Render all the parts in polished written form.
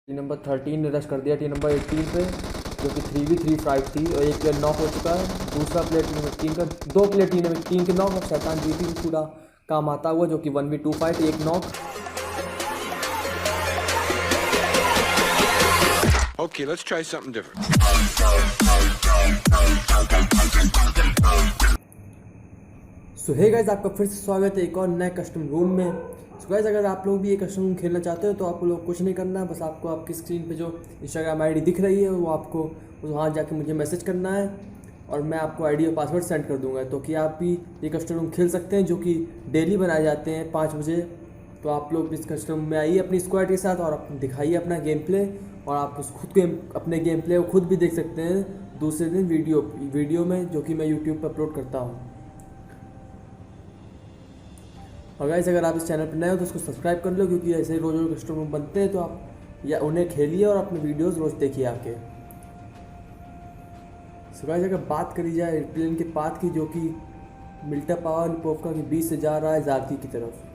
T number 13 ने rush कर दिया टी नंबर 18 पे, जो कि 3v3 फाइट थी और एक प्लेयर नॉक हो चुका है। दूसरा प्लेयर टी नंबर 3 का, दो प्लेयर टी नंबर 3 के नॉक और शैतान जीती भी पूरा काम आता हुआ, जो कि 1v2 फाइट, एक knock. Okay, let's try something different. So hey guys, आपका फिर से स्वागत है एक और नए कस्टम रूम में। सो गाइस, अगर आप लोग भी ये कस्टम रूम खेलना चाहते हो तो आप लोग कुछ नहीं करना है, बस आपको आपकी स्क्रीन पे जो इंस्टाग्राम आईडी दिख रही है वो आपको वहाँ जाके मुझे मैसेज करना है और मैं आपको आईडी और पासवर्ड सेंड कर दूंगा, तो कि आप भी ये कस्टम रूम खेल सकते हैं, जो कि डेली बनाए जाते हैं 5 बजे। तो आप लोग इस कस्टम रूम में आइए अपनी स्क्वाड के साथ और दिखाइए अपना गेम प्ले, और आप उस खुद के अपने गेम प्ले को खुद भी देख सकते हैं दूसरे दिन वीडियो में, जो कि मैं यूट्यूब पर अपलोड करता हूँ। और गाइस, अगर आप इस चैनल पर नए हो तो उसको सब्सक्राइब कर लो, क्योंकि ऐसे ही रोज़ रोज़ कस्टम रूम बनते हैं, तो आप या उन्हें खेलिए और अपने वीडियोस रोज़ देखिए आके। सो गाइस, अगर बात करी जाए एयरप्लेन के पाथ की, जो कि मिल्टा पावर लिपोवका के बीच से जा रहा है जार्की की तरफ,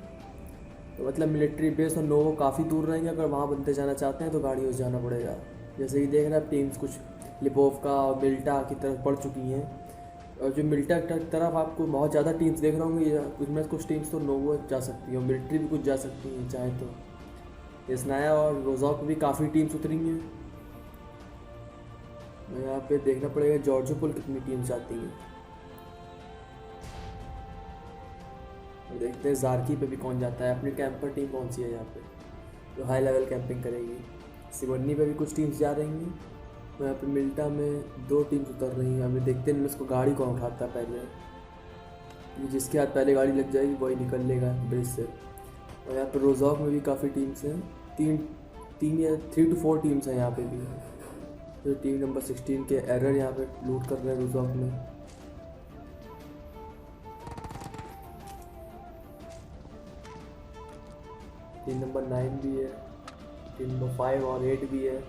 तो मतलब मिलिट्री बेस और नोवो काफ़ी दूर रहेंगे। अगर वहाँ बनते जाना चाहते हैं तो गाड़ियों से जाना पड़ेगा। जैसे कि देख रहे हैं टीम्स कुछ लिपोवका और मिल्टा की तरफ बढ़ चुकी हैं, और जो मिल्टा की तरफ आपको बहुत ज़्यादा टीम्स देख रहे होंगे, उसमें कुछ टीम्स तो नोवो जा सकती हैं, मिलिट्री भी कुछ जा सकती हैं चाहे तो। स्नाया और रोजॉक भी काफ़ी टीम्स उतरी हैं। यहाँ पे देखना पड़ेगा जॉर्जोपोल कितनी टीम्स जाती हैं। देखते हैं जार्की पे भी कौन जाता है। अपनी कैंपर टीम कौन सी है यहाँ पे जो हाई लेवल कैंपिंग करेगी। सिवन्नी पे भी कुछ टीम्स जा रही हैं। यहाँ पे मिल्टा में 2 टीम्स उतर रही हैं। अभी देखते हैं इसको गाड़ी कौन उठाता है पहले, जिसके हाथ पहले गाड़ी लग जाएगी वही निकल लेगा ब्रिज से। और यहाँ पे रोजॉक में भी काफ़ी टीम्स हैं, 3 या 3 to 4 टीम्स हैं यहाँ पे भी। तो टीम नंबर 16 के एरर यहाँ पे लूट कर रहे हैं रोजॉक में। टीम नंबर 9 भी है, टीम नंबर 5 और 8 भी है।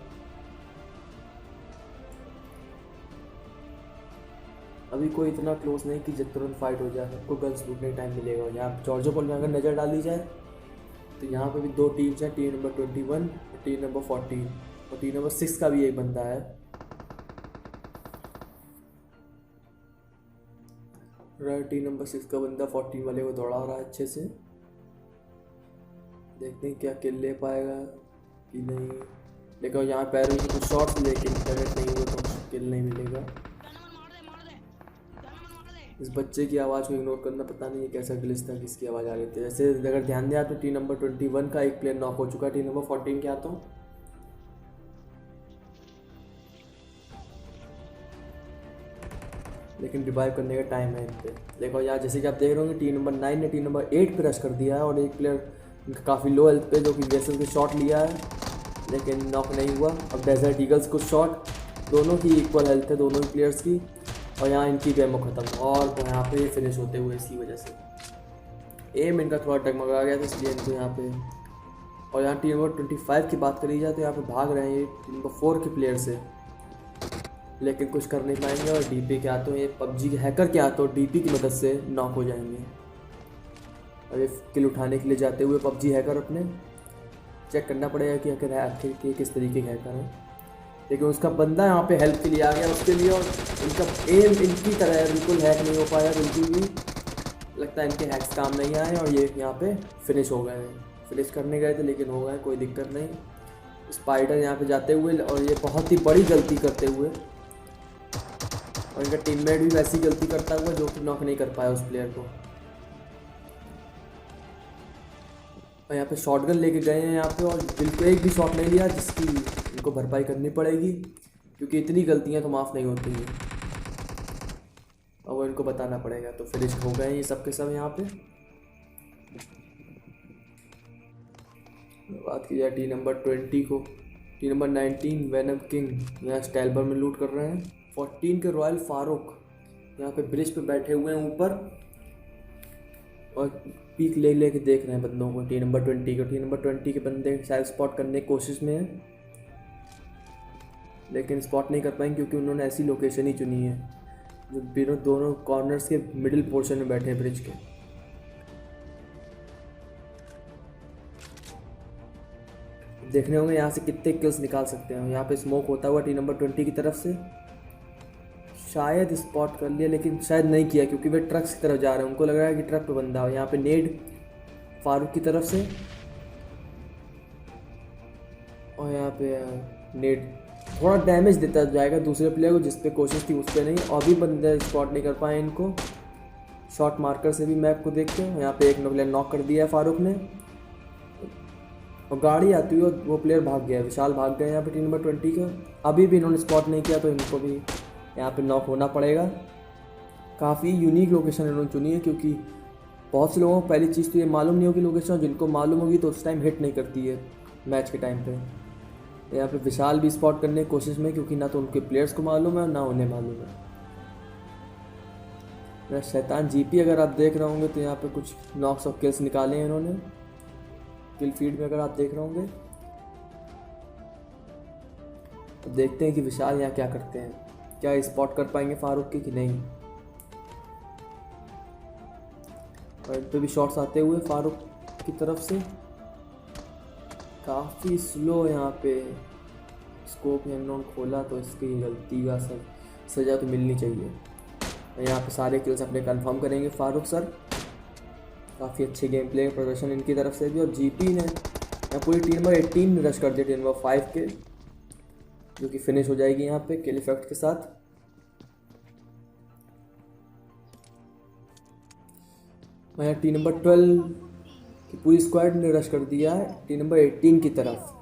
अभी कोई इतना क्लोज नहीं कि जब तुरंत फाइट हो जाए, सबको गन्स लूटने टाइम मिलेगा। यहाँ जॉर्जोपोल में अगर नज़र डाली जाए तो यहाँ पे भी 2 टीम्स हैं, टीम नंबर 21 और टीम नंबर 14, और टीम नंबर 6 का भी एक बंदा है। टीम नंबर 6 का बंदा 14 वाले को दौड़ा रहा है अच्छे से। देखते हैं क्या किल ले पाएगा कि नहीं। लेकिन यहाँ पैरों के कुछ शॉट्स, लेकिन इंटरनेट नहीं हुआ तो किल नहीं मिलेगा। इस बच्चे की आवाज़ को इग्नोर करना, पता नहीं है कैसा ग्लिच था, किसकी आवाज़ आ रही थी। वैसे अगर ध्यान दिया तो टीम नंबर 21 का एक प्लेयर नॉक हो चुका है। टीम नंबर 14 क्या तो लेकिन रिवाइव करने का टाइम है इन पे। देखो यहाँ जैसे कि आप देख रहे होंगे टीम नंबर 9 ने टीम नंबर 8 पे रश कर दिया है, और एक प्लेयर काफ़ी लो हेल्थ पे जो कि वेसल के शॉट लिया है, लेकिन नॉक नहीं हुआ। अब डेजर्ट ईगल्स कुछ शॉट, दोनों की इक्वल हेल्थ है दोनों ही प्लेयर्स की, और यहाँ इनकी गेमो ख़त्म, और यहाँ पे फिनिश होते हुए इसी वजह से एम इनका थोड़ा डगमगा गया था, इसलिए इनको यहाँ पे। और यहाँ टीम नंबर 25 की बात करी जाए तो यहाँ पे भाग रहे हैं टीम नंबर 4 के प्लेयर से, लेकिन कुछ कर नहीं पाएंगे। और डीपी के हाथों, ये पबजी के हैकर के हाथों डीपी की मदद से नॉक हो जाएंगे। और ये किल उठाने के लिए जाते हुए पबजी हैकर अपने चेक करना पड़ेगा कि आखिर आखिर के किस तरीके के हैकर हैं, लेकिन उसका बंदा यहाँ पे हेल्प के लिए आ गया उसके लिए। और इनका एम इनकी तरह है, बिल्कुल हैक नहीं हो पाया बिल्कुल भी। लगता है इनके हैक्स काम नहीं आए और ये यहाँ पे फिनिश हो गए हैं। फिनिश करने गए थे लेकिन हो गए, कोई दिक्कत नहीं। स्पाइडर यहाँ पे जाते हुए, और ये बहुत ही बड़ी गलती करते हुए, और इनका टीममेट भी वैसी गलती करता हुआ जो कि नॉक नहीं कर पाया उस प्लेयर को। और यहाँ पे शॉटगन लेके गए हैं यहाँ पे, और बिल्कुल एक भी शॉट नहीं लिया, जिसकी इनको भरपाई करनी पड़ेगी, क्योंकि इतनी गलतियाँ तो माफ़ नहीं होती हैं और वो इनको बताना पड़ेगा। तो फिनिश हो गए ये सब के सब यहाँ पे। बात की जाए टी नंबर 20 को, टी नंबर 19 वेनम किंग यहाँ स्टैलबर में लूट कर रहे हैं। 14 के रॉयल फारूक यहाँ पे ब्रिज पे बैठे हुए हैं ऊपर, और पीक ले के देख रहे हैं बंदों को। टी नंबर 20 को, टी नंबर 20 के बंदे शायद स्पॉट करने की कोशिश में हैं, लेकिन स्पॉट नहीं कर पाएंगे क्योंकि उन्होंने ऐसी लोकेशन ही चुनी है जो दोनों कॉर्नर्स के मिडिल पोर्शन में बैठे हैं ब्रिज के। देखने होंगे यहाँ से कितने किल्स निकाल सकते हैं। यहाँ पे स्मोक होता हुआ टीम नंबर 20 की तरफ से, शायद स्पॉट कर लिया लेकिन शायद नहीं किया क्योंकि वे ट्रक्स की तरफ जा रहे हैं, उनको लग रहा है कि ट्रक पे बंदा हो। यहाँ पे नेड फारूक की तरफ से, और यहाँ पे नेड थोड़ा डैमेज देता जाएगा दूसरे प्लेयर को, जिस पे कोशिश थी उस पर नहीं, और भी बंदे स्पॉट नहीं कर पाए इनको शॉट मार्कर से भी मैप को देख के। यहाँ पे एक प्लेयर नॉक कर दिया है फारूक ने, और गाड़ी आती हुई वो प्लेयर भाग गया, विशाल भाग गया यहाँ पे टीम नंबर 20 का। अभी भी इन्होंने स्पॉट नहीं किया तो इनको भी यहाँ पे नॉक होना पड़ेगा। काफ़ी यूनिक लोकेशन इन्होंने चुनी है क्योंकि बहुत से लोगों को पहली चीज़ तो ये मालूम नहीं होगी लोकेशन, और जिनको मालूम होगी तो उस टाइम हिट नहीं करती है मैच के टाइम पे। यहाँ पे विशाल भी स्पॉट करने की कोशिश में, क्योंकि ना तो उनके प्लेयर्स को मालूम है ना उन्हें मालूम है। मेरा शैतान जीपी अगर आप देख रहे होंगे तो यहाँ पे कुछ नॉक्स और किल्स निकाले हैं इन्होंने किल फीड में, अगर आप देख रहे होंगे तो देखते हैं कि विशाल यहाँ क्या करते हैं, क्या स्पॉट कर पाएंगे फारूक की कि नहीं। और इन पे भी शॉट्स आते हुए फारूक की तरफ से, काफ़ी स्लो यहाँ पे स्कोप इन्होंने खोला तो इसकी गलती का सज़ा तो मिलनी चाहिए। यहाँ पे सारे किल्स अपने कंफर्म करेंगे फारूक सर। काफ़ी अच्छे गेम प्ले प्रदर्शन इनकी तरफ से भी, और जीपी ने यहाँ पूरी टीम नंबर 18 रश कर दिया टीम नंबर 5 के, जो कि फिनिश हो जाएगी यहाँ पे किल इफेक्ट के साथ। यहाँ टीम नंबर 12 की पूरी स्क्वाड ने रश कर दिया है टीम नंबर 18 की तरफ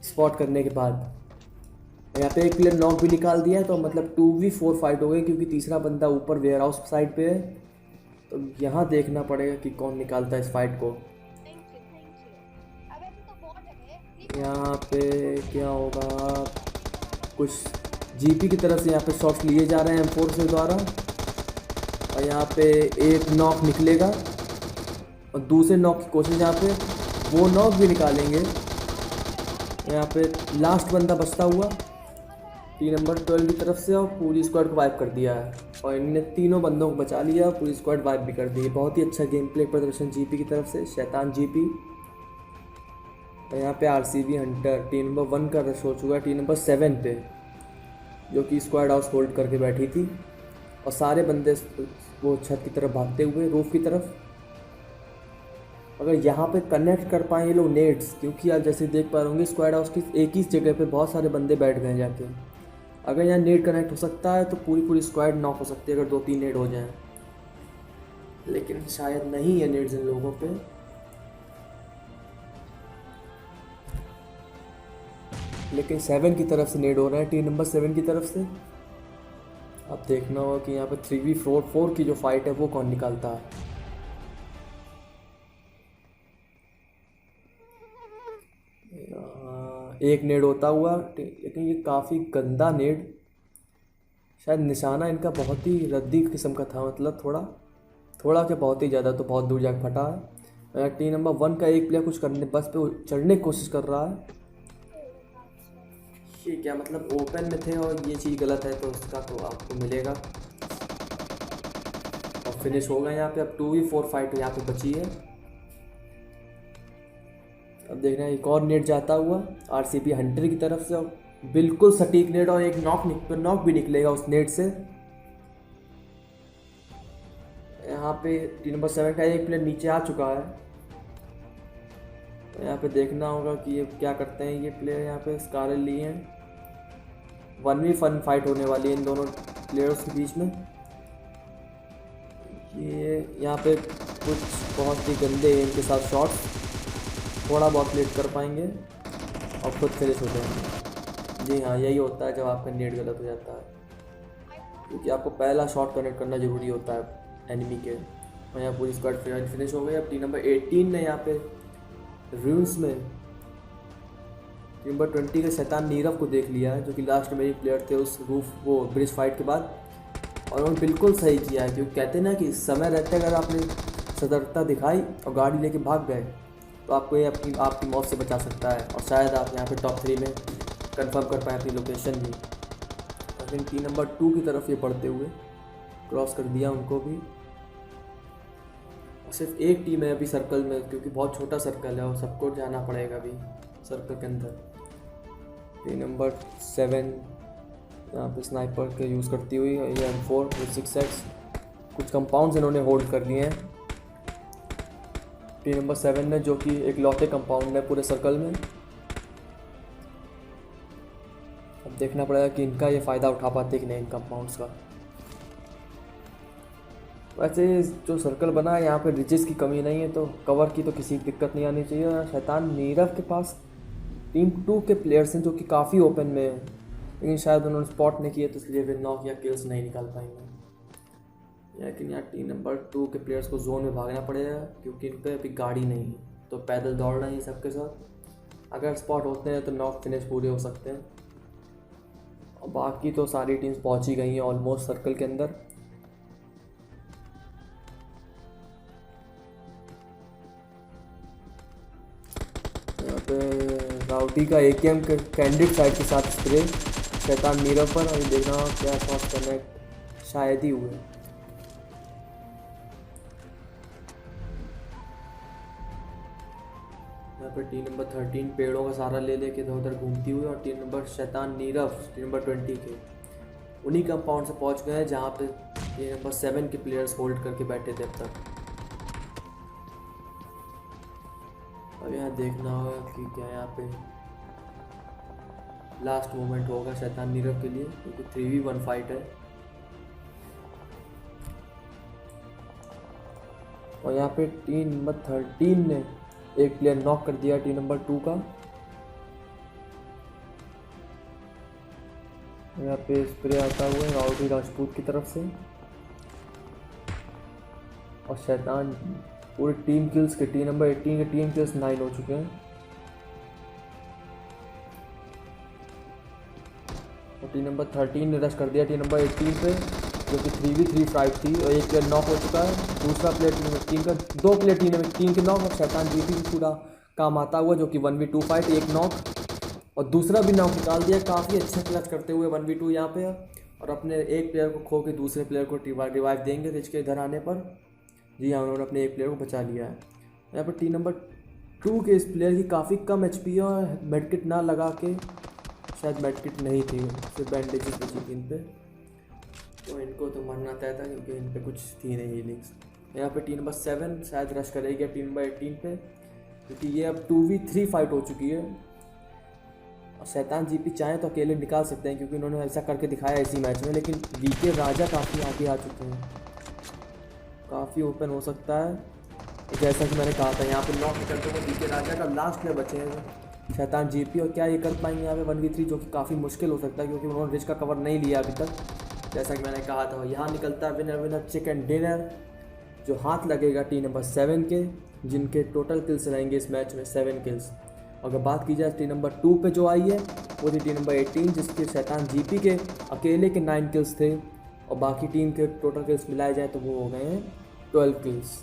स्पॉट करने के बाद। यहाँ पे एक प्लेयर नॉक भी निकाल दिया है, तो मतलब 2v4 फाइट हो गई क्योंकि तीसरा बंदा ऊपर वेयर हाउस साइड पे है। तो यहाँ देखना पड़ेगा कि कौन निकालता है इस फाइट को। यहाँ पे क्या होगा, कुछ जीपी की तरफ से यहाँ पे शॉट्स लिए जा रहे हैं M4 से द्वारा, और यहाँ पे एक नॉक निकलेगा और दूसरे नॉक की कोशिश, यहाँ पे वो नॉक भी निकालेंगे। यहाँ पे लास्ट बंदा बचता हुआ टीम नंबर 12 की तरफ से, और पूरी स्क्वाड को वाइप कर दिया है, और इनने तीनों बंदों को बचा लिया, पूरी स्क्वाड वाइप भी कर दी। बहुत ही अच्छा गेम प्ले प्रदर्शन जीपी की तरफ से, शैतान जीपी। और यहाँ पे आरसीबी हंटर टीम नंबर 1 का रश हो चुका है टीम नंबर 7 पे, जो कि स्क्वाड हाउस होल्ड करके बैठी थी, और सारे बंदे वो छत की तरफ भागते हुए रूफ की तरफ। अगर यहाँ पे कनेक्ट कर पाएँ ये लोग नेट्स, क्योंकि आप जैसे देख पा रहे होंगे स्क्वाड हाउस की एक ही जगह पे बहुत सारे बंदे बैठ गए जाके। अगर यहाँ नेट कनेक्ट हो सकता है तो पूरी स्क्वाड नॉक हो सकती है अगर 2-3 नेट हो जाएं, लेकिन शायद नहीं है नेट्स इन लोगों पे। लेकिन 7 की तरफ से नेट हो रहा है टीम नंबर 7 की तरफ से। अब देखना होगा कि यहाँ पे 3v4 की जो फाइट है वो कौन निकालता है। एक नेड होता हुआ, लेकिन ये काफ़ी गंदा नेड, शायद निशाना इनका बहुत ही रद्दी किस्म का था, मतलब थोड़ा क्या बहुत ही ज़्यादा, तो बहुत दूर जाकर फटा है। टीम नंबर 1 का एक प्लेयर कुछ करने बस पे चढ़ने की कोशिश कर रहा है। ये क्या मतलब ओपन में थे और ये चीज़ गलत है तो उसका तो आपको मिलेगा, और फिनिश होगा यहाँ पे। अब 2v4 फाइट यहाँ पे बची है। अब देखना एक और नेट जाता हुआ आरसीबी हंटर की तरफ से, और बिल्कुल सटीक नेट, और एक नॉक भी निकलेगा उस नेट से। यहाँ पे टीम नंबर 7 का एक प्लेयर नीचे आ चुका है, तो यहाँ पे देखना होगा कि ये क्या करते हैं। ये प्लेयर यहाँ पे स्कारल लिए हैं, 1v1 फाइट होने वाली है इन दोनों प्लेयर्स के बीच में। ये यहाँ पे कुछ बहुत ही गंदे इनके साथ शॉट्स, थोड़ा बहुत लेट कर पाएंगे और खुद फिनिश हो जाएंगे। जी हाँ, यही होता है जब आपका नेट गलत हो जाता है, क्योंकि आपको पहला शॉट कनेक्ट करना ज़रूरी होता है एनिमी के। और यहाँ पूरी स्क्वाड फिनिश हो गई। अब टीम नंबर 18 ने यहाँ पे रूम्स में टीम नंबर 20 के शैतान नीरव को देख लिया है, जो कि लास्ट में ही प्लेयर थे उस वो ब्रिज फाइट के बाद, और उन्होंने बिल्कुल सही किया है। क्योंकि कहते हैं ना कि समय रहते अगर आपने सतर्कता दिखाई और गाड़ी लेके भाग गए तो आपको ये आपकी मौत से बचा सकता है, और शायद आप यहाँ पे टॉप 3 में कंफर्म कर पाएँ अपनी लोकेशन भी। लेकिन टीम नंबर 2 की तरफ ये बढ़ते हुए क्रॉस कर दिया उनको भी। सिर्फ एक टीम है अभी सर्कल में, क्योंकि बहुत छोटा सर्कल है और सबको जाना पड़ेगा अभी। सर्कल के अंदर। टीम नंबर 7 यहाँ पे स्नाइपर के यूज़ करती हुई ये M4 with 6x कुछ कंपाउंड्स इन्होंने होल्ड कर लिए हैं टीम नंबर 7 ने, जो कि एक लौते कंपाउंड है पूरे सर्कल में। अब देखना पड़ेगा कि इनका ये फ़ायदा उठा पाते कि नहीं इन कंपाउंड्स का। वैसे जो सर्कल बना है यहाँ पे रिजेस की कमी नहीं है, तो कवर की तो किसी की दिक्कत नहीं आनी चाहिए। और शैतान नीरव के पास टीम 2 के प्लेयर्स हैं जो कि काफ़ी ओपन में है, लेकिन शायद उन्होंने स्पॉट नहीं किया तो इसलिए वे नॉक या किल्स नहीं निकाल पाएंगे। लेकिन यहाँ टीम नंबर 2 के प्लेयर्स को जोन में भागना पड़ेगा क्योंकि इन पर अभी गाड़ी नहीं है, तो पैदल दौड़ रहे हैं सबके साथ। अगर स्पॉट होते हैं तो नॉक फिनिश पूरे हो सकते हैं। और बाकी तो सारी टीम्स पहुँच ही गई हैं ऑलमोस्ट सर्कल के अंदर। यहाँ पे राउडी का AKM के कैंडिड साइड के साथ स्प्रे शैतान नीरव पर, और देखना क्या शॉट कनेक्ट शायद ही हुए। यहाँ पे टीम नंबर 13 पेड़ों का सहारा ले लेके इधर उधर घूमती हुई, और टीम नंबर शैतान नीरव टीम नंबर 20 के उन्हीं कंपाउंड से पहुँच गए हैं जहाँ पे टीम नंबर 7 के प्लेयर्स होल्ड करके बैठे थे अब तक। अब यहाँ देखना होगा कि क्या यहाँ पे लास्ट मोमेंट होगा शैतान नीरव के लिए, क्योंकि 3v1 फाइट है। और यहाँ पे टीम नंबर 13 ने एक प्लेयर नॉक कर दिया टीम नंबर 2 का। यहाँ पे स्प्रे आता हुआ राउडी राजपूत की तरफ से, और शैतान पूरी टीम किल्स के टीम नंबर 18 के टीम किल्स 9 हो चुके हैं। और टीम नंबर 13 ने रश कर दिया टीम नंबर 18 पे, जो कि 3v3 फाइट थी, और एक प्लेयर नॉक हो चुका है। दूसरा प्लेयर टीम नंबर 3 का, 2 प्लेयर टीम नंबर 3 के नॉक, और शैतान जीपी भी पूरा काम आता हुआ, जो कि 1v2 फाइट, एक नॉक और दूसरा भी नॉक निकाल दिया। काफ़ी अच्छे क्लच करते हुए 1v2 यहाँ पे, और अपने एक प्लेयर को खो के दूसरे प्लेयर को रिवाइव देंगे रिच के इधर आने पर। जी हाँ, उन्होंने अपने एक प्लेयर को बचा लिया है। यहाँ पर टीम नंबर 2 के इस प्लेयर की काफ़ी कम HP है, और मेडकिट ना लगा के, शायद मेडकिट नहीं थी, सिर्फ बैंडेजेस बची थी इन पे, तो इनको तो मरना तय था क्योंकि इन पे कुछ थी नहीं हीलिंग्स। यहाँ पे टीम नंबर 7 शायद रश करेगी टीम नंबर 18 पे, क्योंकि ये अब 2v3 फाइट हो चुकी है। और शैतान जीपी चाहें तो अकेले निकाल सकते हैं, क्योंकि उन्होंने ऐसा करके दिखाया इसी मैच में, लेकिन वीके राजा काफ़ी आगे आ चुके हैं, काफ़ी ओपन हो सकता है। जैसा कि मैंने कहा था, यहाँ पे नॉक करते हुए वीके राजा का लास्ट प्लेयर बचे हैं शैतान जीपी, और क्या ये कर पाएंगे यहाँ पे 1v3, जो कि काफ़ी मुश्किल हो सकता है क्योंकि उन्होंने रिच का कवर नहीं लिया अभी तक। जैसा कि मैंने कहा था, यहाँ निकलता है विनर विनर चिकन डिनर, जो हाथ लगेगा टीम नंबर 7 के, जिनके टोटल किल्स रहेंगे इस मैच में 7 किल्स। अगर बात की जाए टीम नंबर 2 पे जो आई है, वो थी टीम नंबर 18, जिसके शैतान जीपी के अकेले के 9 किल्स थे, और बाकी टीम के टोटल किल्स मिलाए जाए तो वो हो गए हैं 12 किल्स।